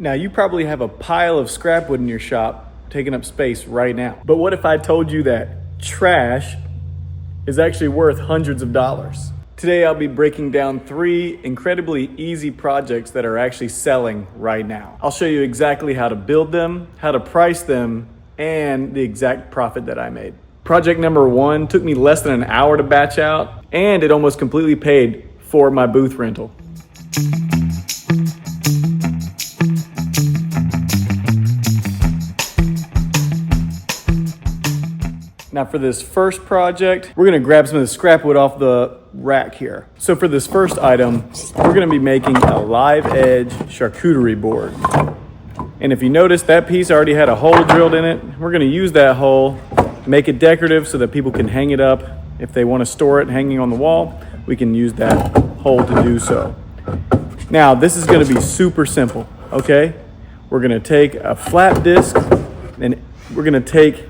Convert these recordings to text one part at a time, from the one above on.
Now, you probably have a pile of scrap wood in your shop taking up space right now. But what if I told you that trash is actually worth hundreds of dollars? Today, I'll be breaking down 3 incredibly easy projects that are actually selling right now. I'll show you exactly how to build them, how to price them, and the exact profit that I made. Project number 1 took me less than an hour to batch out, and it almost completely paid for my booth rental. Now for this first project, we're gonna grab some of the scrap wood off the rack here. So for this first item, we're gonna be making a live edge charcuterie board. And if you notice, that piece already had a hole drilled in it. We're gonna use that hole, make it decorative so that people can hang it up. If they wanna store it hanging on the wall, we can use that hole to do so. Now, this is gonna be super simple, okay? We're gonna take a flat disc, and we're gonna take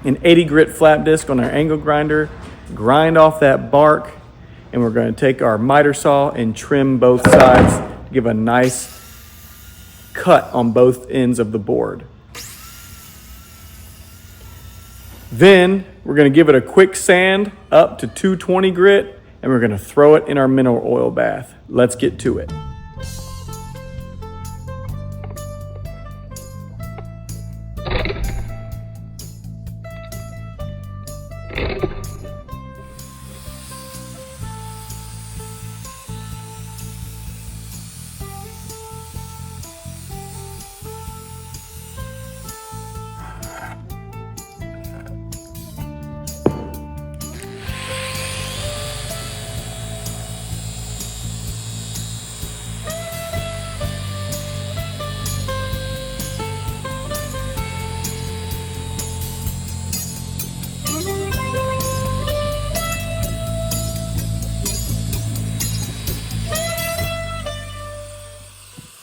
an 80 grit flat disc on our angle grinder, grind off that bark, and we're going to take our miter saw and trim both sides to give a nice cut on both ends of the board. Then we're going to give it a quick sand up to 220 grit, and we're going to throw it in our mineral oil bath. Let's get to it.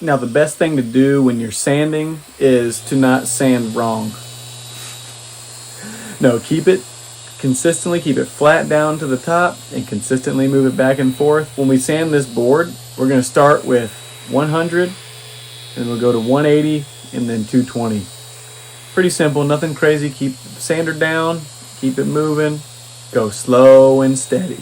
Now, the best thing to do when you're sanding is to not sand wrong. No, keep it consistently, keep it flat down to the top and consistently move it back and forth. When we sand this board, we're going to start with 100 and we'll go to 180 and then 220. Pretty simple, nothing crazy. Keep the sander down, keep it moving, go slow and steady.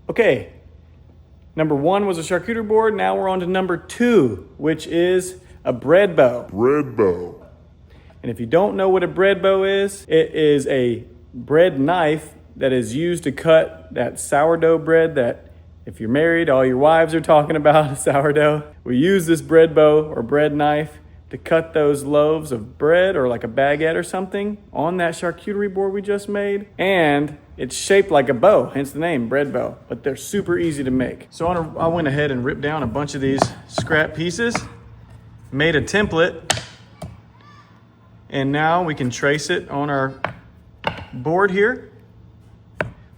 Okay, number 1 was a charcuterie board. Now we're on to number 2, which is a bread bow. Bread bow. And if you don't know what a bread bow is, it is a bread knife that is used to cut that sourdough bread that, if you're married, all your wives are talking about, sourdough. We use this bread bow or bread knife to cut those loaves of bread or like a baguette or something on that charcuterie board we just made. And it's shaped like a bow, hence the name, bread bow, but they're super easy to make. So I went ahead and ripped down a bunch of these scrap pieces, made a template, and now we can trace it on our board here.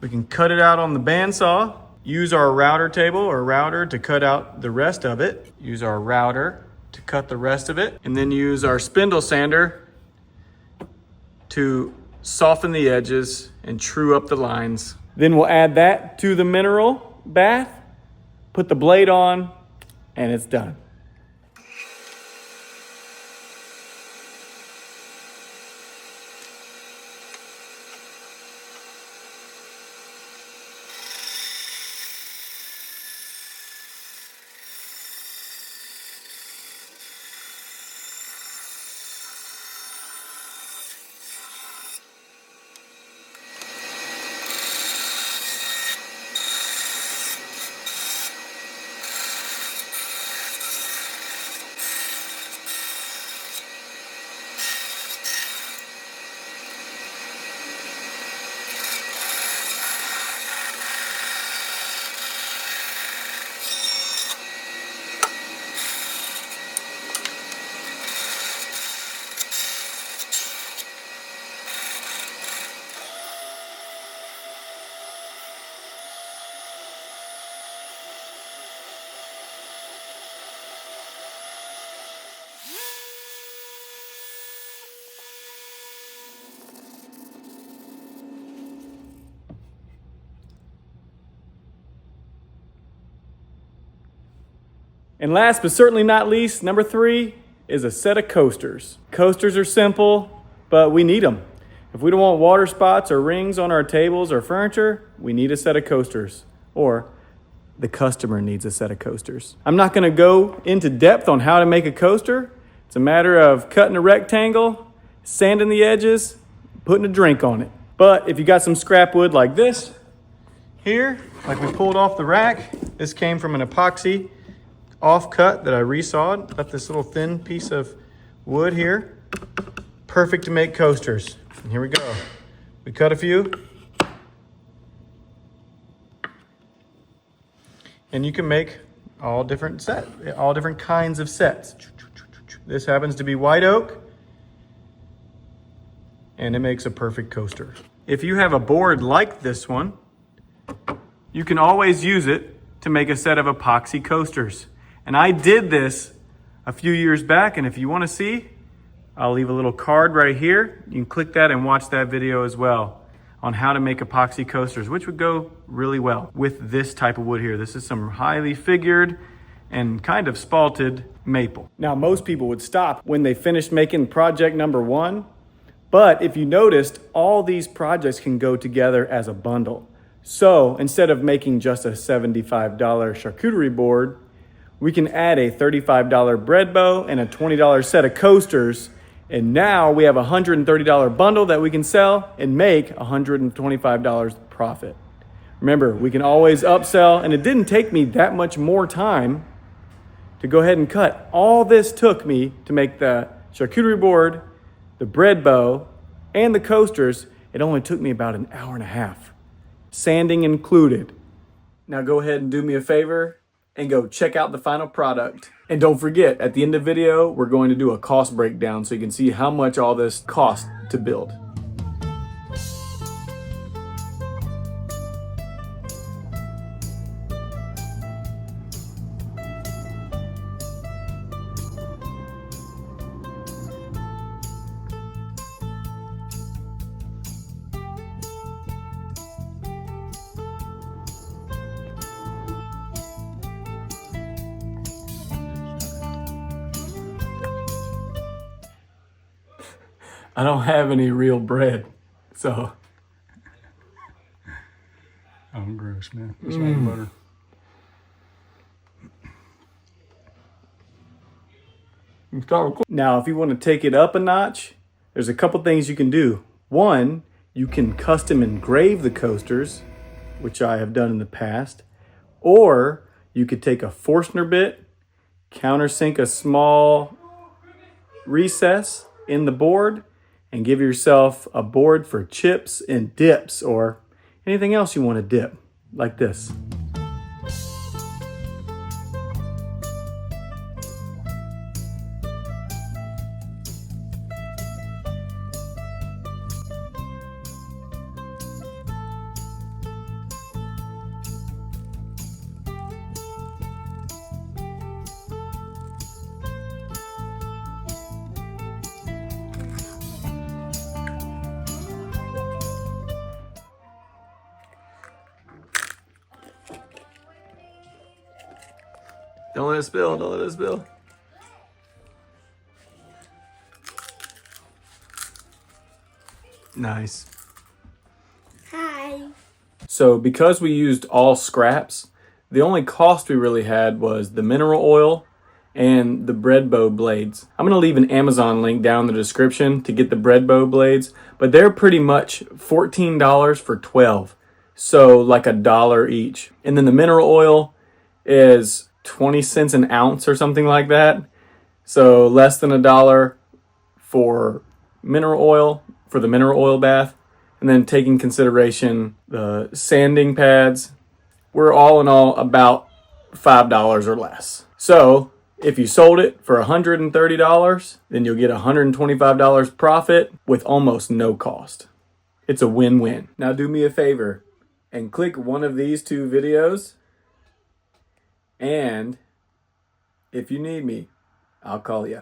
We can cut it out on the bandsaw, use our router table or router to cut out the rest of it, use our router to cut the rest of it, and then use our spindle sander to soften the edges and true up the lines. Then we'll add that to the mineral bath, put the blade on, and it's done. And last but certainly not least, number 3 is a set of coasters. Coasters are simple, but we need them. If we don't want water spots or rings on our tables or furniture, we need a set of coasters. Or the customer needs a set of coasters. I'm not going to go into depth on how to make a coaster. It's a matter of cutting a rectangle, sanding the edges, putting a drink on it. But if you got some scrap wood like this here, like we pulled off the rack, this came from an epoxy offcut that I resawed. Got this little thin piece of wood here. Perfect to make coasters. And here we go. We cut a few. And you can make all different kinds of sets. This happens to be white oak, and it makes a perfect coaster. If you have a board like this one, you can always use it to make a set of epoxy coasters. And I did this a few years back, and if you want to see, I'll leave a little card right here. You can click that and watch that video as well on how to make epoxy coasters, which would go really well with this type of wood here. This is some highly figured and kind of spalted maple. Now, most people would stop when they finished making project number 1, but if you noticed, all these projects can go together as a bundle. So instead of making just a $75 charcuterie board, we can add a $35 bread bow and a $20 set of coasters. And now we have a $130 bundle that we can sell and make $125 profit. Remember, we can always upsell, and it didn't take me that much more time to go ahead and cut. All this took me to make the charcuterie board, the bread bow, and the coasters. It only took me about an hour and a half, sanding included. Now go ahead and do me a favor and go check out the final product. And don't forget, at the end of the video, we're going to do a cost breakdown so you can see how much all this cost to build. I don't have any real bread, so. Oh, gross, man. It's like butter. Now, if you want to take it up a notch, there's a couple things you can do. One, you can custom engrave the coasters, which I have done in the past. Or you could take a Forstner bit, countersink a small recess in the board, and give yourself a board for chips and dips or anything else you want to dip, like this. Don't let it spill, don't let it spill. Nice. Hi. So because we used all scraps, the only cost we really had was the mineral oil and the bread bow blades. I'm gonna leave an Amazon link down in the description to get the bread bow blades, but they're pretty much $14 for 12. So like $1 each. And then the mineral oil is 20 cents an ounce or something like that. So less than $1 for mineral oil, for the mineral oil bath. And then taking consideration the sanding pads, we're all in all about $5 or less. So if you sold it for $130, then you'll get $125 profit with almost no cost. It's a win-win. Now do me a favor and click one of these 2 videos. And if you need me, I'll call you.